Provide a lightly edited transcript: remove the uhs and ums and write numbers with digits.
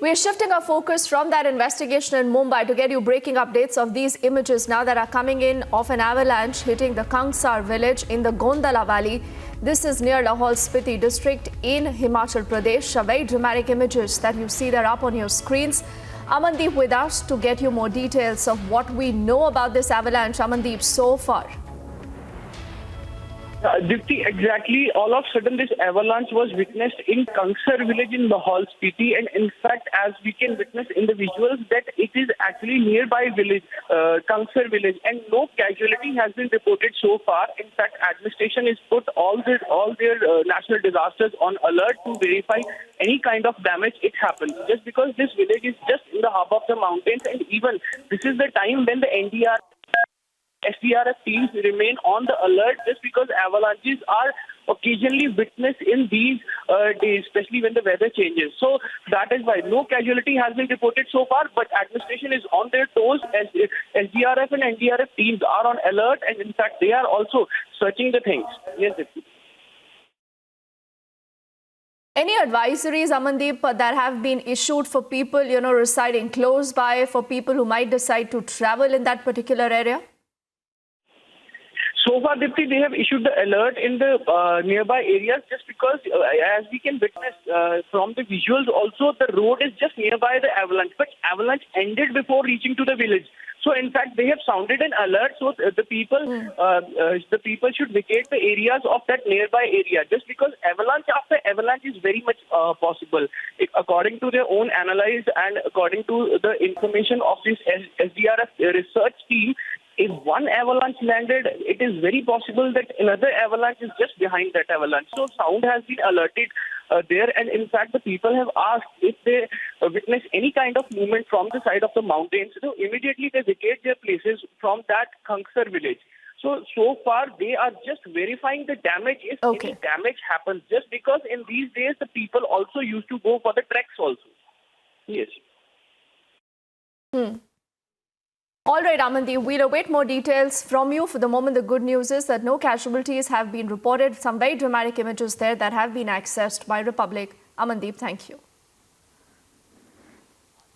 We're shifting our focus from that investigation in Mumbai to get you breaking updates of these images now that are coming in of an avalanche hitting the Kangsar village in the Gondala Valley. This is near Lahaul Spiti district in Himachal Pradesh. Very dramatic images that you see there up on your screens. Amandeep with us to get you more details of what we know about this avalanche. Amandeep, so far. Dipti, exactly. All of a sudden, this avalanche was witnessed in Kangsar village in Lahaul Spiti, and in fact, as we can witness in the visuals, that it is actually nearby village, Kangsar village, and no casualty has been reported so far. In fact, administration is put all their national disasters on alert to verify any kind of damage it happens. Just because this village is just in the hub of the mountains, and even this is the time when the SDRF teams remain on the alert, just because avalanches are occasionally witnessed in these days, especially when the weather changes. So that is why no casualty has been reported so far, but administration is on their toes as SDRF and NDRF teams are on alert, and in fact they are also searching the things. Yes, Any advisories, Amandeep, that have been issued for people, residing close by, for people who might decide to travel in that particular area? So far, Dipti, they have issued the alert in the nearby areas, just because, as we can witness from the visuals also, the road is just nearby the avalanche, but avalanche ended before reaching to the village. So, in fact, they have sounded an alert, so the people should vacate the areas of that nearby area, just because avalanche after avalanche is very much possible. According to their own analysis and according to the information of this SDRF research team, if one avalanche landed, it is very possible that another avalanche is just behind that avalanche. So sound has been alerted there, and in fact the people have asked if they witness any kind of movement from the side of the mountains, so immediately they vacate their places from that Kangsar village. So far they are just verifying the damage, if any damage happens, just because in these days the people also used to go for the treks also. Yes. All right, Amandeep, we'll await more details from you. For the moment, the good news is that no casualties have been reported. Some very dramatic images there that have been accessed by Republic. Amandeep, thank you.